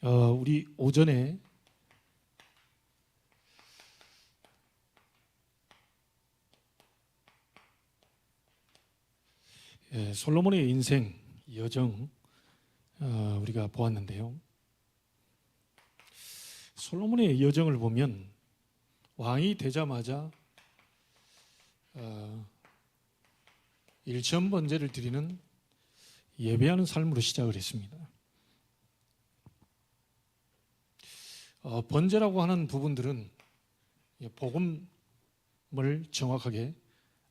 우리 오전에 솔로몬의 인생 여정 우리가 보았는데요. 솔로몬의 여정을 보면 왕이 되자마자 일천 번제를 드리는 예배하는 삶으로 시작을 했습니다. 번제라고 하는 부분들은 복음을 정확하게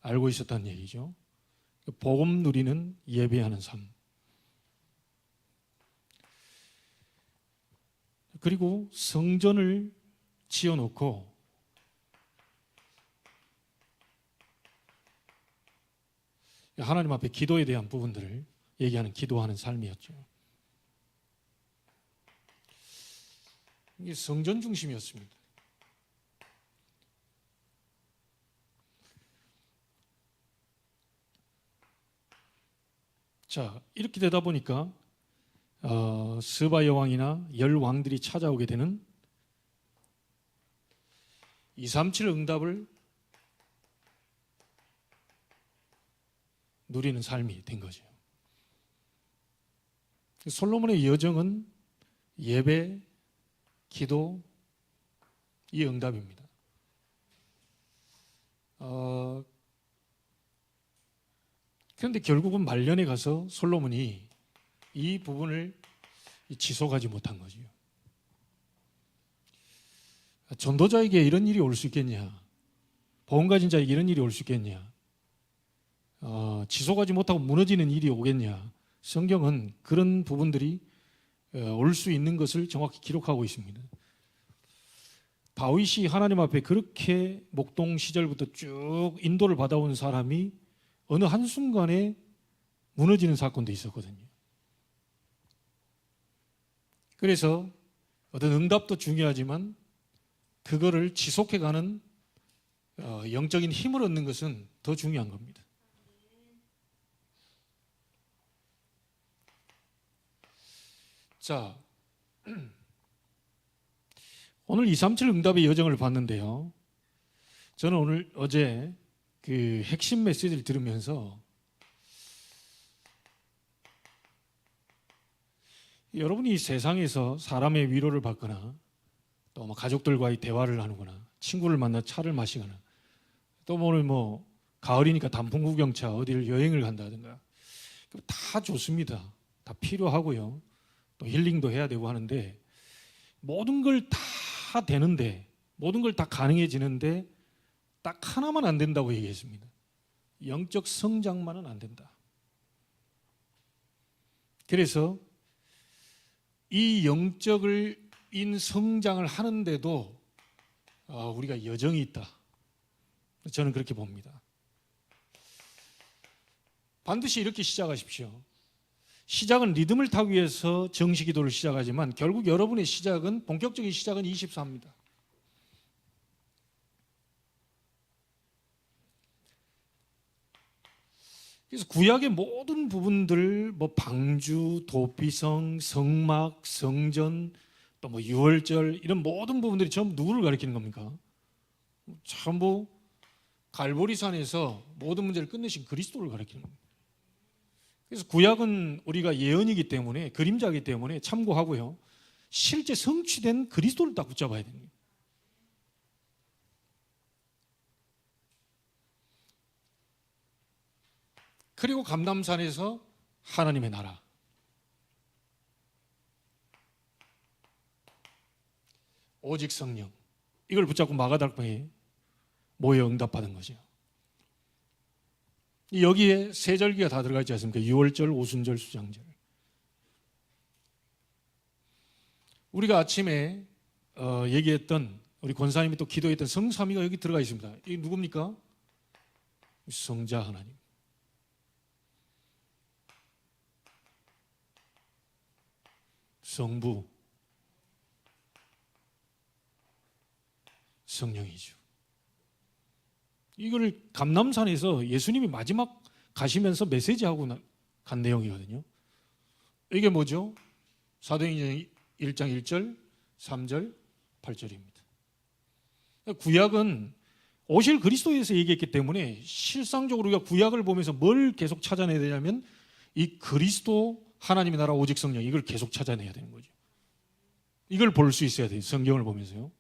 알고 있었다는 얘기죠. 복음 누리는 예배하는 삶. 그리고 성전을 지어놓고 하나님 앞에 기도에 대한 부분들을 얘기하는 기도하는 삶이었죠. 이게 성전 중심이었습니다. 자, 이렇게 되다 보니까 스바 여왕이나 열 왕들이 찾아오게 되는 237 응답을 누리는 삶이 된 거죠. 솔로몬의 여정은 예배, 기도, 이 응답입니다. 그런데 결국은 말년에 가서 솔로몬이 이 부분을 지속하지 못한 거죠. 전도자에게 이런 일이 올 수 있겠냐? 복음 가진 자에게 이런 일이 올 수 있겠냐? 지속하지 못하고 무너지는 일이 오겠냐? 성경은 그런 부분들이 올 수 있는 것을 정확히 기록하고 있습니다. 다윗이 하나님 앞에 그렇게 목동 시절부터 쭉 인도를 받아온 사람이 어느 한순간에 무너지는 사건도 있었거든요. 그래서 어떤 응답도 중요하지만 그거를 지속해가는 영적인 힘을 얻는 것은 더 중요한 겁니다. 자, 오늘 237 응답의 여정을 봤는데요. 저는 어제 그 핵심 메시지를 들으면서 여러분이 세상에서 사람의 위로를 받거나 또 가족들과의 대화를 나누거나 친구를 만나 차를 마시거나 또 오늘 가을이니까 단풍 구경차 어디를 여행을 간다든가 다 좋습니다. 다 필요하고요. 또 힐링도 해야 되고 하는데 모든 걸 다 되는데 모든 걸 다 가능해지는데 딱 하나만 안 된다고 얘기했습니다. 영적 성장만은 안 된다. 그래서 이 영적인 성장을 하는데도 우리가 여정이 있다. 저는 그렇게 봅니다. 반드시 이렇게 시작하십시오. 시작은 리듬을 타기 위해서 정식 기도를 시작하지만 결국 여러분의 시작은 본격적인 시작은 24입니다. 그래서 구약의 모든 부분들 방주, 도피성, 성막, 성전, 또 유월절 이런 모든 부분들이 전부 누구를 가리키는 겁니까? 전부 갈보리산에서 모든 문제를 끝내신 그리스도를 가리키는 겁니다. 그래서 구약은 우리가 예언이기 때문에 그림자이기 때문에 참고하고요. 실제 성취된 그리스도를 딱 붙잡아야 됩니다. 그리고 감람산에서 하나님의 나라. 오직 성령. 이걸 붙잡고 마가다락방에 모여 응답받은 거죠. 여기에 세 절기가 다 들어가 있지 않습니까? 유월절, 오순절, 수장절. 우리가 아침에 얘기했던 우리 권사님이 또 기도했던 성삼위가 여기 들어가 있습니다. 이게 누굽니까? 성자 하나님. 성부, 성령이죠. 이걸 감람산에서 예수님이 마지막 가시면서 메시지하고 간 내용이거든요. 이게 뭐죠? 사도행전 1장 1절, 3절, 8절입니다. 구약은 오실 그리스도에서 얘기했기 때문에 실상적으로 우리가 구약을 보면서 뭘 계속 찾아내야 되냐면 이 그리스도 하나님의 나라 오직 성령, 이걸 계속 찾아내야 되는 거죠. 이걸 볼 수 있어야 돼요. 성경을 보면서요.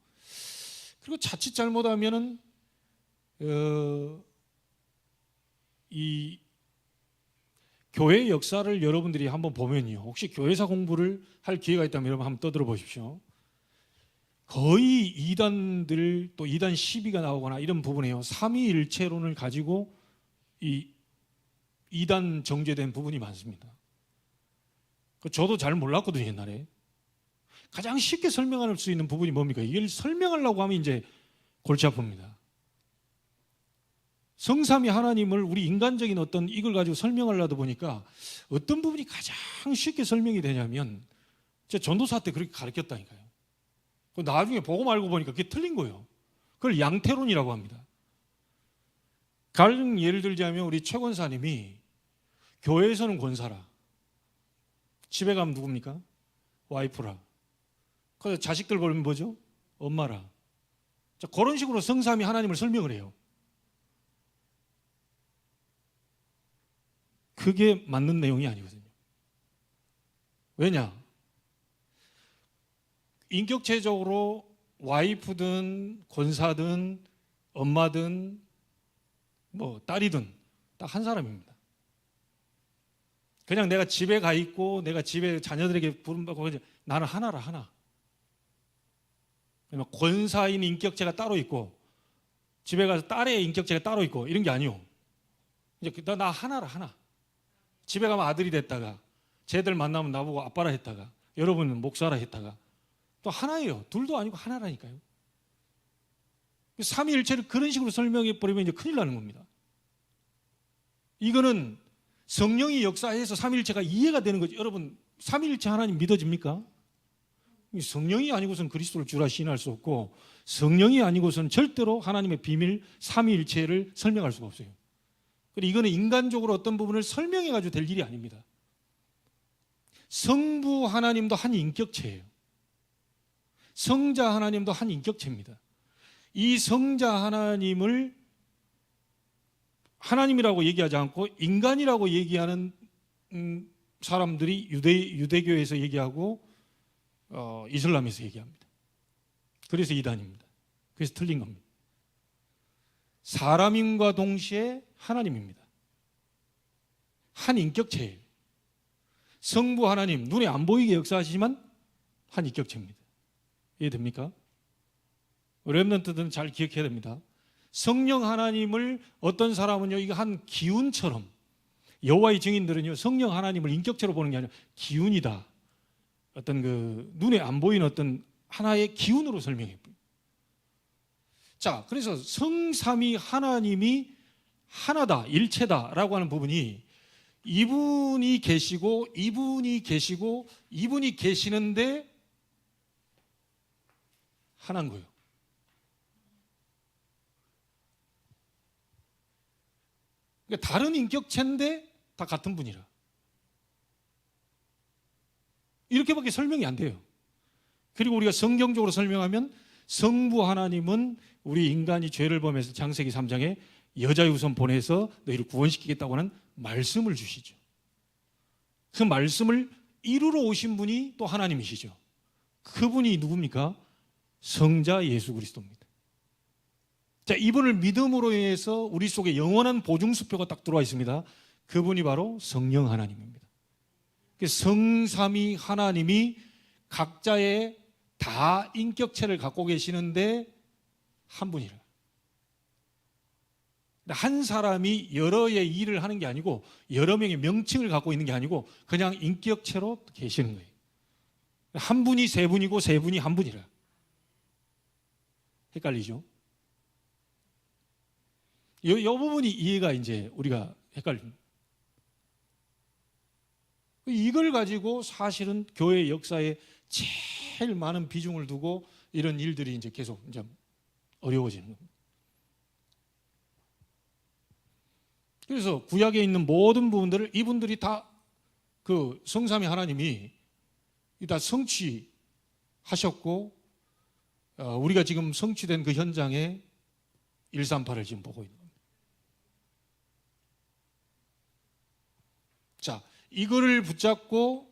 그리고 자칫 잘못하면은 이 교회 역사를 여러분들이 한번 보면요, 혹시 교회사 공부를 할 기회가 있다면 여러분 한번 떠들어 보십시오. 거의 이단들, 또 이단 시비가 나오거나 이런 부분에요, 삼위일체론을 가지고 이 이단 정제된 부분이 많습니다. 저도 잘 몰랐거든요, 옛날에. 가장 쉽게 설명할 수 있는 부분이 뭡니까? 이걸 설명하려고 하면 이제 골치 아픕니다. 성삼위 하나님을 우리 인간적인 어떤 이걸 가지고 설명하려다 보니까 어떤 부분이 가장 쉽게 설명이 되냐면, 제가 전도사 때 그렇게 가르쳤다니까요. 나중에 보고 말고 보니까 그게 틀린 거예요. 그걸 양태론이라고 합니다. 가령 예를 들자면 우리 최 권사님이 교회에서는 권사라, 집에 가면 누굽니까? 와이프라. 그래서 자식들 보면 뭐죠? 엄마라. 자, 그런 식으로 성삼위 하나님을 설명을 해요. 그게 맞는 내용이 아니거든요. 왜냐? 인격체적으로 와이프든 권사든 엄마든 뭐 딸이든 딱 한 사람입니다. 그냥 내가 집에 가 있고 내가 집에 자녀들에게 부름받고 나는 하나라, 하나. 권사인 인격체가 따로 있고 집에 가서 딸의 인격체가 따로 있고 이런 게 아니요. 이제 나 하나라, 하나. 집에 가면 아들이 됐다가 쟤들 만나면 나보고 아빠라 했다가 여러분은 목사라 했다가 또 하나예요. 둘도 아니고 하나라니까요. 삼위일체를 그런 식으로 설명해 버리면 이제 큰일 나는 겁니다. 이거는 성령이 역사해서 삼위일체가 이해가 되는 거죠. 여러분, 삼위일체 하나님 믿어집니까? 성령이 아니고선 그리스도를 주라 시인할 수 없고, 성령이 아니고선 절대로 하나님의 비밀 삼위일체를 설명할 수가 없어요. 그리고 이거는 인간적으로 어떤 부분을 설명해 가지고 될 일이 아닙니다. 성부 하나님도 한 인격체예요. 성자 하나님도 한 인격체입니다. 이 성자 하나님을 하나님이라고 얘기하지 않고 인간이라고 얘기하는 사람들이 유대교에서 얘기하고 이슬람에서 얘기합니다. 그래서 이단입니다. 그래서 틀린 겁니다. 사람임과 동시에 하나님입니다. 한 인격체예요. 성부 하나님, 눈에 안 보이게 역사하시지만 한 인격체입니다. 이해됩니까? 렘넌트들은 잘 기억해야 됩니다. 성령 하나님을 어떤 사람은요, 이거 한 기운처럼, 여호와의 증인들은요, 성령 하나님을 인격체로 보는 게 아니라 기운이다, 어떤 그 눈에 안 보이는 어떤 하나의 기운으로 설명해요. 자, 그래서 성삼위 하나님이 하나다, 일체다라고 하는 부분이 이분이 계시고 이분이 계시고 이분이 계시는데 하나인 거예요. 그러니까 다른 인격체인데 다 같은 분이라. 이렇게밖에 설명이 안 돼요. 그리고 우리가 성경적으로 설명하면 성부 하나님은 우리 인간이 죄를 범해서 창세기 3장에 여자의 후손 보내서 너희를 구원시키겠다고 하는 말씀을 주시죠. 그 말씀을 이루러 오신 분이 또 하나님이시죠. 그분이 누굽니까? 성자 예수 그리스도입니다. 자, 이분을 믿음으로 인해서 우리 속에 영원한 보증수표가 딱 들어와 있습니다. 그분이 바로 성령 하나님입니다. 성삼위 하나님이 각자의 다 인격체를 갖고 계시는데 한 분이라. 한 사람이 여러의 일을 하는 게 아니고 여러 명의 명칭을 갖고 있는 게 아니고 그냥 인격체로 계시는 거예요. 한 분이 세 분이고 세 분이 한 분이라. 헷갈리죠? 이 부분이 이해가 이제 우리가 헷갈립니다. 이걸 가지고 사실은 교회 역사에 제일 많은 비중을 두고 이런 일들이 이제 계속 이제 어려워지는 겁니다. 그래서 구약에 있는 모든 부분들을 이분들이 다 그 성삼위 하나님이 다 성취, 하셨고 우리가 지금 성취된 그 현장에 138을 지금 보고 있는 겁니다. 자, 이거를 붙잡고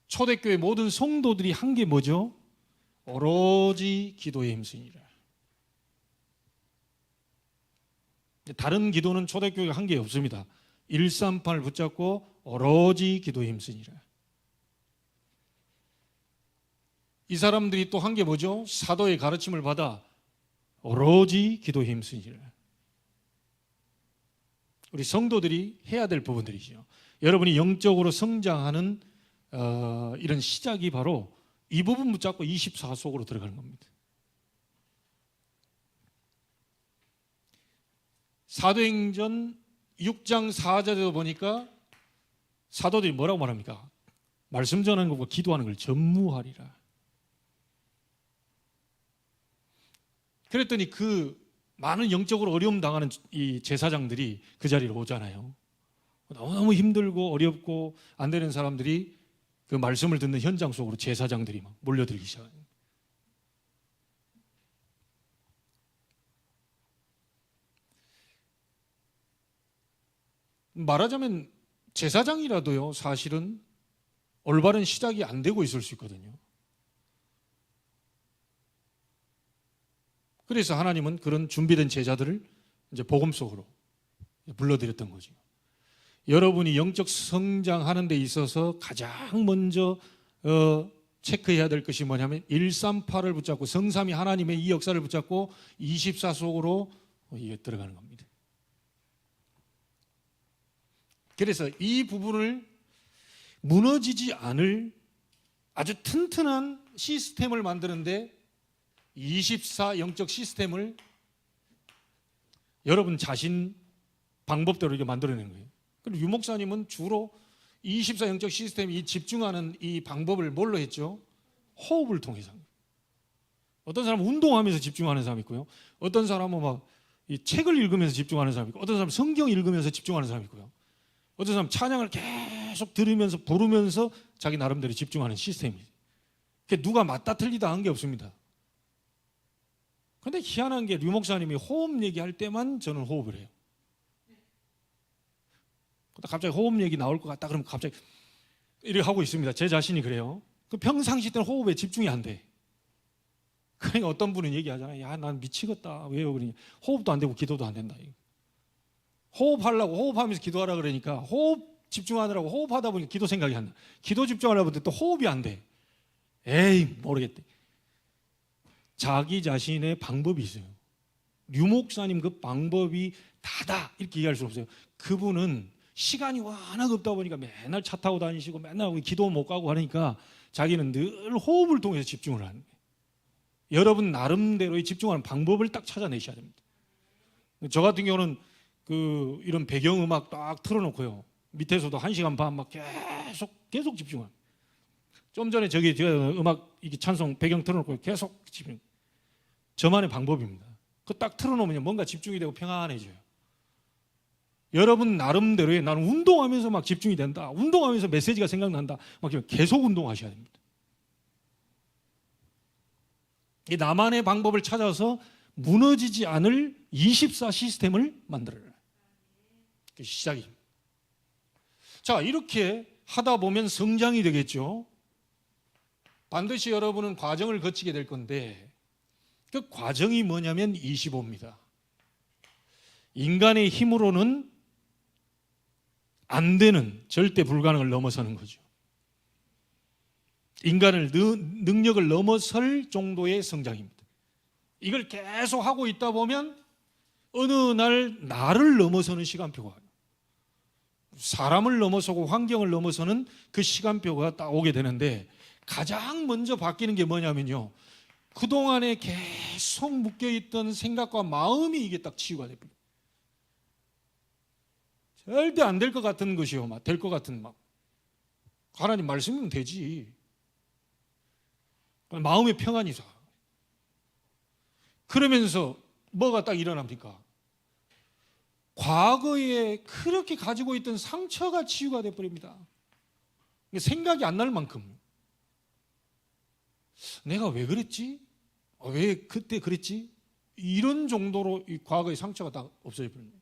초대교회 모든 성도들이 한 게 뭐죠? 오로지 기도에 힘쓰니라. 다른 기도는 초대교회가 한 게 없습니다. 138을 붙잡고 오로지 기도에 힘쓰니라. 이 사람들이 또 한 게 뭐죠? 사도의 가르침을 받아 오로지 기도에 힘쓰니라. 우리 성도들이 해야 될 부분들이죠. 여러분이 영적으로 성장하는 이런 시작이 바로 이 부분 붙잡고 24 속으로 들어가는 겁니다. 사도행전 6장 4절에도 보니까 사도들이 뭐라고 말합니까? 말씀 전하는 것과 기도하는 걸 전무하리라. 그랬더니 그 많은 영적으로 어려움 당하는 이 제사장들이 그 자리에 오잖아요. 너무너무 힘들고 어렵고 안 되는 사람들이 그 말씀을 듣는 현장 속으로 제사장들이 막 몰려들기 시작해요. 말하자면 제사장이라도요, 사실은 올바른 시작이 안 되고 있을 수 있거든요. 그래서 하나님은 그런 준비된 제자들을 이제 복음 속으로 불러들였던 거죠. 여러분이 영적 성장하는 데 있어서 가장 먼저 체크해야 될 것이 뭐냐면 138을 붙잡고 성삼위 하나님의 이 역사를 붙잡고 24 속으로 이게 들어가는 겁니다. 그래서 이 부분을 무너지지 않을 아주 튼튼한 시스템을 만드는데 24 영적 시스템을 여러분 자신 방법대로 이렇게 만들어내는 거예요. 그리고 유 목사님은 주로 24 영적 시스템이 집중하는 이 방법을 뭘로 했죠? 호흡을 통해서. 어떤 사람은 운동하면서 집중하는 사람이 있고요. 어떤 사람은 막 이 책을 읽으면서 집중하는 사람이 있고, 어떤 사람은 성경 읽으면서 집중하는 사람이 있고요. 어떤 사람은 찬양을 계속 들으면서 부르면서 자기 나름대로 집중하는 시스템이에요. 누가 맞다 틀리다 한 게 없습니다. 그런데 희한한 게 류 목사님이 호흡 얘기할 때만 저는 호흡을 해요. 갑자기 호흡 얘기 나올 것 같다 그러면 갑자기 이렇게 하고 있습니다. 제 자신이 그래요. 평상시 때는 호흡에 집중이 안 돼. 그러니까 어떤 분은 얘기하잖아요. 야, 난 미치겠다. 왜요? 그러니 호흡도 안 되고 기도도 안 된다. 호흡하려고 호흡하면서 기도하라 그러니까 호흡 집중하느라고 호흡하다 보니까 기도 생각이 안 나. 기도 집중하려고 했더니 또 호흡이 안 돼. 에이, 모르겠대. 자기 자신의 방법이 있어요. 류 목사님 그 방법이 다다 이렇게 얘기할 수 없어요. 그분은 시간이 워낙 없다 보니까 맨날 차 타고 다니시고 맨날 기도 못 가고 하니까 자기는 늘 호흡을 통해서 집중을 하는 거예요. 여러분 나름대로의 집중하는 방법을 딱 찾아내셔야 됩니다. 저 같은 경우는 이런 배경음악 딱 틀어놓고요. 밑에서도 1시간 반 막 계속 집중을. 좀 전에 제가 음악 이게 찬송 배경 틀어놓고 계속 집중. 저만의 방법입니다. 그 딱 틀어놓으면 뭔가 집중이 되고 평안해져요. 여러분 나름대로의 나는 운동하면서 막 집중이 된다. 운동하면서 메시지가 생각난다. 막 계속 운동하셔야 됩니다. 이 나만의 방법을 찾아서 무너지지 않을 24 시스템을 만들어라. 그게 시작입니다. 자, 이렇게 하다 보면 성장이 되겠죠. 반드시 여러분은 과정을 거치게 될 건데 그 과정이 뭐냐면 25입니다. 인간의 힘으로는 안 되는 절대 불가능을 넘어서는 거죠. 인간을 능력을 넘어설 정도의 성장입니다. 이걸 계속 하고 있다 보면 어느 날 나를 넘어서는 시간표가 와요. 사람을 넘어서고 환경을 넘어서는 그 시간표가 딱 오게 되는데 가장 먼저 바뀌는 게 뭐냐면요. 그동안에 계속 묶여있던 생각과 마음이 이게 딱 치유가 됩니다. 절대 안 될 것 같은 것이요. 막 될 것 같은 막. 하나님 말씀이면 되지. 마음의 평안이 사. 그러면서 뭐가 딱 일어납니까? 과거에 그렇게 가지고 있던 상처가 치유가 돼버립니다. 생각이 안 날 만큼. 내가 왜 그랬지? 왜 그때 그랬지? 이런 정도로 이 과거의 상처가 다 없어져 버린 거예요.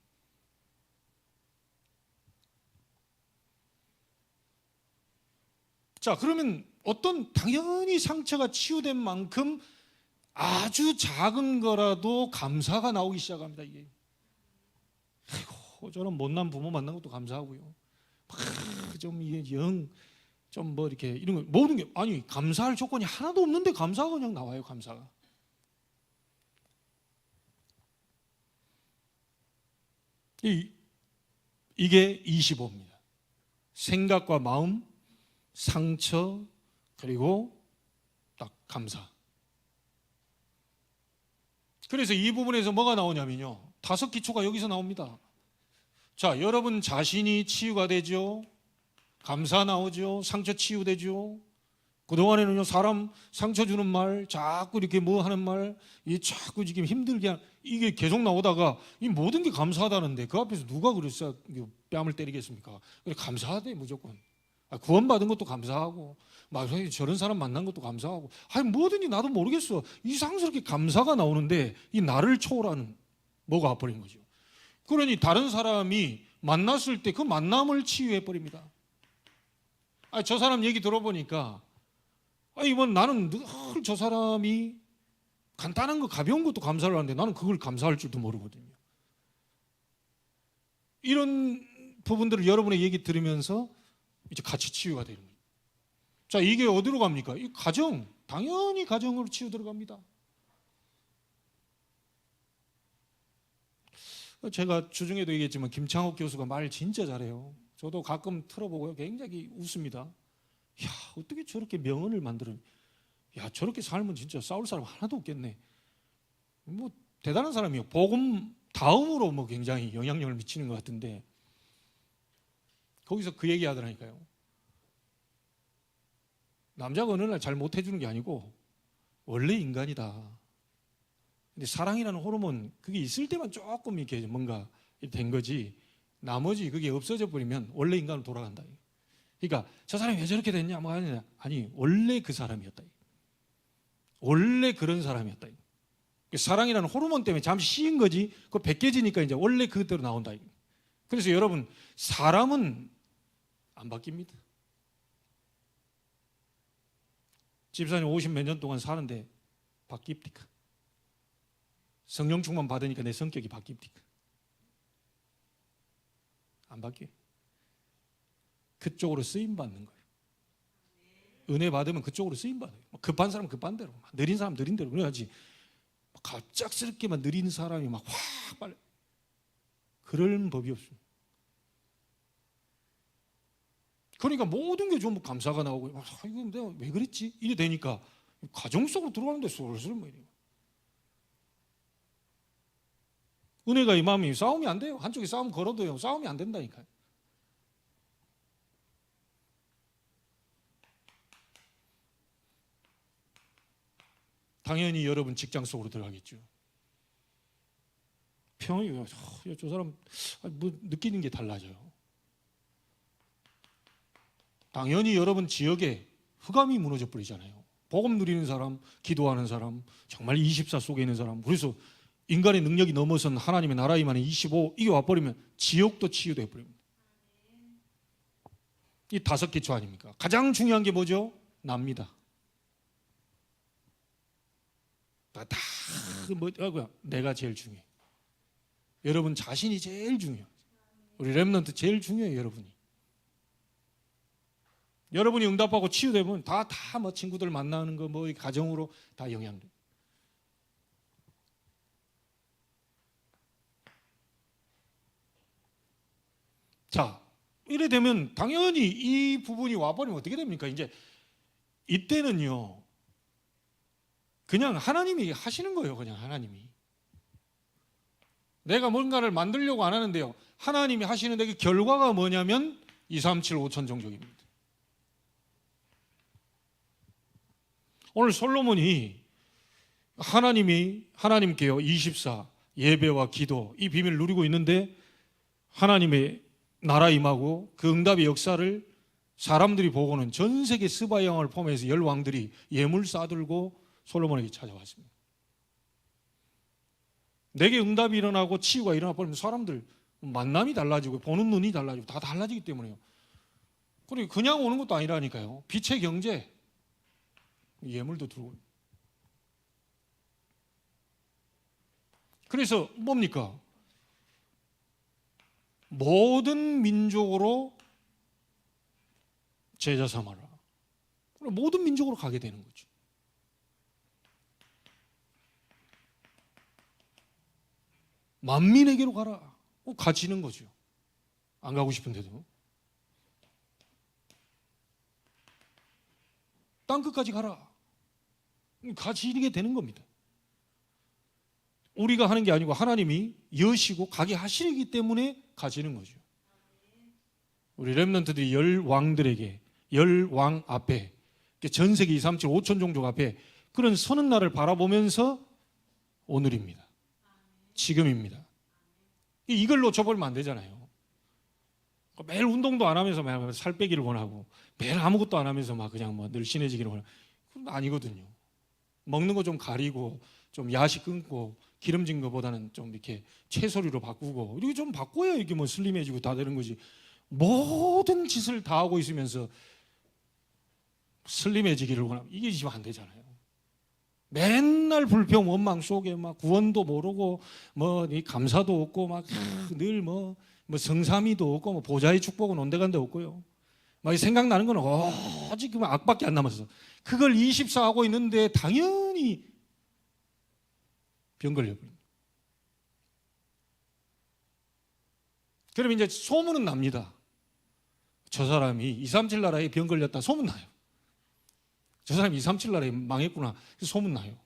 자, 그러면 당연히 상처가 치유된 만큼 아주 작은 거라도 감사가 나오기 시작합니다. 이게 아이고, 저는 못난 부모 만난 것도 감사하고요. 좀 이게 좀 뭐 이렇게 이런 거 모든 게 아니 감사할 조건이 하나도 없는데 감사가 그냥 나와요. 감사가. 이게 25입니다. 생각과 마음, 상처, 그리고 딱 감사. 그래서 이 부분에서 뭐가 나오냐면요, 5기초가 여기서 나옵니다. 자, 여러분 자신이 치유가 되죠. 감사 나오죠. 상처 치유되죠. 그동안에는요, 사람 상처 주는 말, 자꾸 이렇게 뭐 하는 말, 이 자꾸 지금 힘들게 하는, 이게 계속 나오다가 이 모든 게 감사하다는데 그 앞에서 누가 그랬어 뺨을 때리겠습니까? 그래, 감사하대 무조건. 구원받은 것도 감사하고, 막 저런 사람 만난 것도 감사하고, 아니 뭐든지 나도 모르겠어. 이상스럽게 감사가 나오는데 이 나를 초월하는 뭐가 와버린 거죠. 그러니 다른 사람이 만났을 때 그 만남을 치유해 버립니다. 저 사람 얘기 들어보니까 이번 나는 늘 저 사람이 간단한 거 가벼운 것도 감사를 하는데 나는 그걸 감사할 줄도 모르거든요. 이런 부분들을 여러분의 얘기 들으면서 이제 같이 치유가 되는 거예요. 자, 이게 어디로 갑니까? 이 가정, 당연히 가정으로 치유 들어갑니다. 제가 주중에도 얘기했지만 김창옥 교수가 말 진짜 잘해요. 저도 가끔 틀어보고요, 굉장히 웃습니다. 야, 어떻게 저렇게 명언을 만들어? 야, 저렇게 살면 진짜 싸울 사람 하나도 없겠네. 뭐 대단한 사람이요. 복음 다음으로 뭐 굉장히 영향력을 미치는 것 같은데, 거기서 그 얘기 하더라니까요. 남자가 어느 날 잘 못해주는 게 아니고 원래 인간이다. 근데 사랑이라는 호르몬, 그게 있을 때만 조금 이렇게 뭔가 된 거지, 나머지 그게 없어져 버리면 원래 인간으로 돌아간다. 그러니까 저 사람이 왜 저렇게 됐냐? 뭐 아니, 원래 그 사람이었다. 원래 그런 사람이었다. 사랑이라는 호르몬 때문에 잠시 씌인 거지, 그거 벗겨지니까 이제 원래 그대로 나온다. 그래서 여러분, 사람은 안 바뀝니다. 집사님 50 몇 년 동안 사는데 바뀝니까? 성령 충만 받으니까 내 성격이 바뀝니까? 안 바뀌어요. 그쪽으로 쓰임 받는 거예요. 은혜 받으면 그쪽으로 쓰임 받아요. 급한 사람 급한 대로, 느린 사람 느린 대로. 그래야지 갑작스럽게만 느린 사람이 막 확 빨리, 그럴 법이 없습니다. 그러니까 모든 게 좀 감사가 나오고, 이거 내가 왜 그랬지? 이래 되니까 가정 속으로 들어가는데 솔솔 뭐 이래요. 은혜가 이 마음이 싸움이 안 돼요. 한쪽이 싸움 걸어도요, 싸움이 안 된다니까요. 당연히 여러분 직장 속으로 들어가겠죠. 평이 저 사람 뭐 느끼는 게 달라져요. 당연히 여러분 지역에 흑암이 무너져 버리잖아요. 복음 누리는 사람, 기도하는 사람, 정말 24 속에 있는 사람. 그래서 인간의 능력이 넘어선 하나님의 나라 임하는 25, 이게 와버리면 지역도 치유돼 버립니다. 이 5기초 아닙니까? 가장 중요한 게 뭐죠? 납니다. 내가 제일 중요해. 여러분 자신이 제일 중요해요. 우리 렘넌트 제일 중요해요. 여러분이 응답하고 치유되면 다 뭐 친구들 만나는 거, 뭐 가정으로 다 영향돼. 자, 이래 되면 당연히 이 부분이 와버리면 어떻게 됩니까? 이제 이때는요, 그냥 하나님이 하시는 거예요. 그냥 하나님이. 내가 뭔가를 만들려고 안 하는데요, 하나님이 하시는데 그 결과가 뭐냐면 2, 3, 7, 5천 종족입니다. 오늘 솔로몬이 하나님께요 24 예배와 기도, 이 비밀을 누리고 있는데 하나님의 나라 임하고 그 응답의 역사를 사람들이 보고는 전 세계 스바 영화를 포함해서 10왕들이 예물 싸들고 솔로몬에게 찾아왔습니다. 내게 응답이 일어나고 치유가 일어나 버리면 사람들 만남이 달라지고 보는 눈이 달라지고 다 달라지기 때문에요. 그리고 그냥 오는 것도 아니라니까요. 빛의 경제, 예물도 들고. 그래서 뭡니까? 모든 민족으로 제자 삼아라. 모든 민족으로 가게 되는 거죠. 만민에게로 가라. 가지는 거죠. 안 가고 싶은데도. 땅끝까지 가라. 가지게 되는 겁니다. 우리가 하는 게 아니고 하나님이 여시고 가게 하시기 때문에 가지는 거죠. 우리 렘넌트들이 10왕들에게 10왕 앞에 전 세계 237 5천 종족 앞에 그런 서는 날을 바라보면서 오늘입니다. 지금입니다. 이걸 놓쳐버리면 안 되잖아요. 매일 운동도 안 하면서 매일 살 빼기를 원하고 매일 아무것도 안 하면서 막 그냥 뭐 늘씬해지기를 원하고 그건 아니거든요. 먹는 거 좀 가리고 좀 야식 끊고 기름진 거보다는 좀 이렇게 채소류로 바꾸고 이렇게 좀 바꿔야 이렇게 뭐 슬림해지고 다 되는 거지. 모든 짓을 다 하고 있으면서 슬림해지기를 원하면 이게 지금 안 되잖아요. 맨날 불평 원망 속에 막 구원도 모르고 뭐 감사도 없고 막 늘 뭐 성삼위도 없고 뭐 보좌의 축복은 온데간데 없고요. 막 생각나는 건 오직 악밖에 안 남았어. 그걸 24 하고 있는데 당연히 병 걸려버립니다. 그럼 이제 소문은 납니다. 저 사람이 237 나라에 병 걸렸다 소문 나요. 저 사람이 237 나라에 망했구나 소문 나요.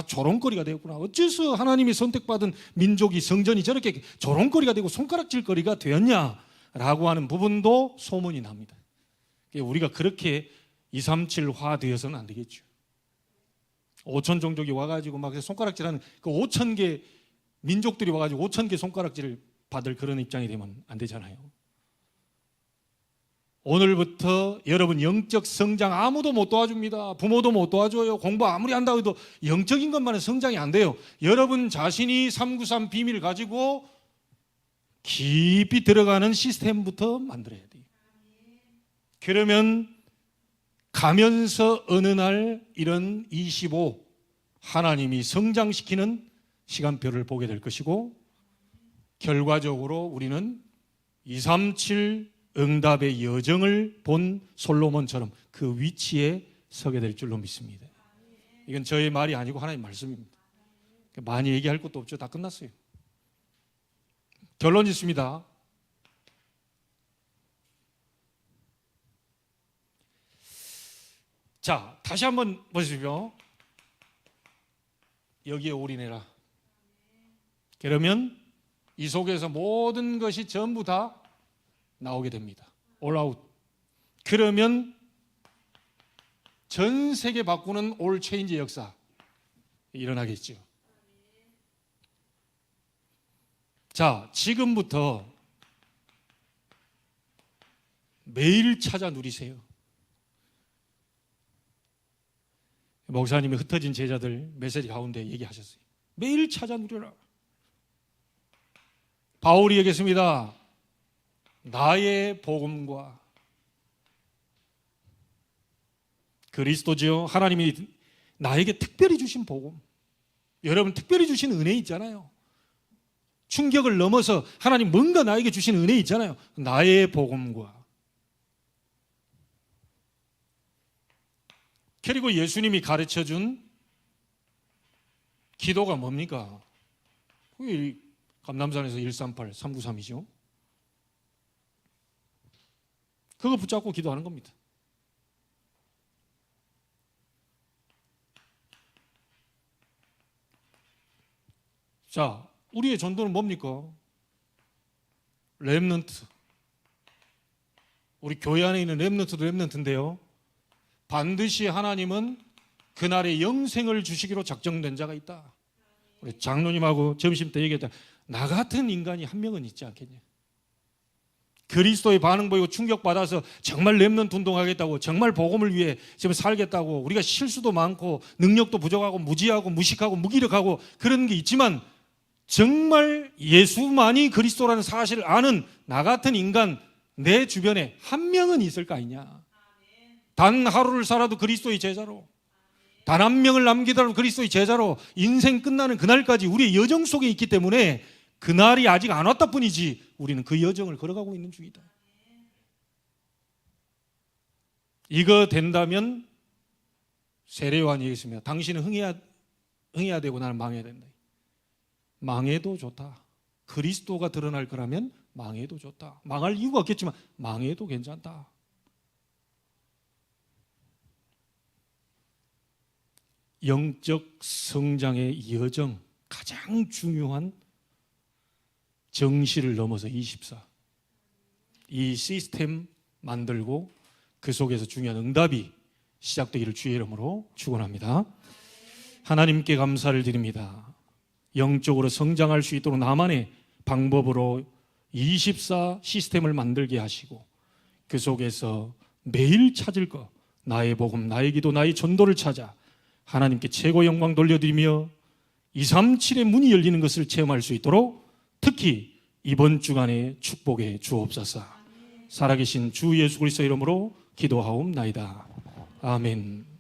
조롱거리가 되었구나. 어째서 하나님이 선택받은 민족이 성전이 저렇게 조롱거리가 되고 손가락질거리가 되었냐라고 하는 부분도 소문이 납니다. 우리가 그렇게 237화 되어서는 안 되겠죠. 5천 종족이 와가지고 막 손가락질하는 그 5천 개 민족들이 와가지고 5천 개 손가락질을 받을 그런 입장이 되면 안 되잖아요. 오늘부터 여러분 영적 성장 아무도 못 도와줍니다. 부모도 못 도와줘요. 공부 아무리 한다고 해도 영적인 것만은 성장이 안 돼요. 여러분 자신이 393 비밀을 가지고 깊이 들어가는 시스템부터 만들어야 돼요. 그러면 가면서 어느 날 이런 25 하나님이 성장시키는 시간표를 보게 될 것이고 결과적으로 우리는 237 응답의 여정을 본 솔로몬처럼 그 위치에 서게 될 줄로 믿습니다. 이건 저의 말이 아니고 하나님의 말씀입니다. 많이 얘기할 것도 없죠. 다 끝났어요. 결론 있습니다. 자, 다시 한번 보십시오. 여기에 올인해라. 그러면 이 속에서 모든 것이 전부 다 나오게 됩니다. All out. 그러면 전 세계 바꾸는 올 체인지 역사 일어나겠죠. 자, 지금부터 매일 찾아 누리세요. 목사님이 흩어진 제자들 메시지 가운데 얘기하셨어요. 매일 찾아 누려라. 바울이 얘기했습니다. 나의 복음과 그리스도죠. 하나님이 나에게 특별히 주신 복음. 여러분 특별히 주신 은혜 있잖아요. 충격을 넘어서 하나님 뭔가 나에게 주신 은혜 있잖아요. 나의 복음과 그리고 예수님이 가르쳐준 기도가 뭡니까? 감남산에서 138, 393이죠. 그거 붙잡고 기도하는 겁니다. 자, 우리의 전도는 뭡니까? 렘넌트. 우리 교회 안에 있는 렘넌트도 렘넌트인데요. 반드시 하나님은 그날의 영생을 주시기로 작정된 자가 있다. 우리 장로님하고 점심 때 얘기했다. 나 같은 인간이 한 명은 있지 않겠냐. 그리스도의 반응 보이고 충격받아서 정말 렘넌트 운동하겠다고, 정말 복음을 위해 지금 살겠다고, 우리가 실수도 많고 능력도 부족하고 무지하고 무식하고 무기력하고 그런 게 있지만 정말 예수만이 그리스도라는 사실을 아는 나 같은 인간 내 주변에 한 명은 있을 거 아니냐. 단 하루를 살아도 그리스도의 제자로, 단 한 명을 남기더라도 그리스도의 제자로 인생 끝나는 그날까지 우리의 여정 속에 있기 때문에 그날이 아직 안 왔다 뿐이지 우리는 그 여정을 걸어가고 있는 중이다. 이거 된다면 세례요한이 얘기했습니다. 당신은 흥해야 되고 나는 망해야 된다. 망해도 좋다. 그리스도가 드러날 거라면 망해도 좋다. 망할 이유가 없겠지만 망해도 괜찮다. 영적 성장의 여정, 가장 중요한 정시를 넘어서 24. 이 시스템 만들고 그 속에서 중요한 응답이 시작되기를 주의 이름으로 축원합니다. 하나님께 감사를 드립니다. 영적으로 성장할 수 있도록 나만의 방법으로 24 시스템을 만들게 하시고 그 속에서 매일 찾을 것, 나의 복음, 나의 기도, 나의 전도를 찾아 하나님께 최고 영광 돌려드리며 237의 문이 열리는 것을 체험할 수 있도록 특히 이번 주간에 축복해 주옵소서. 살아계신 주 예수 그리스도 이름으로 기도하옵나이다. 아멘.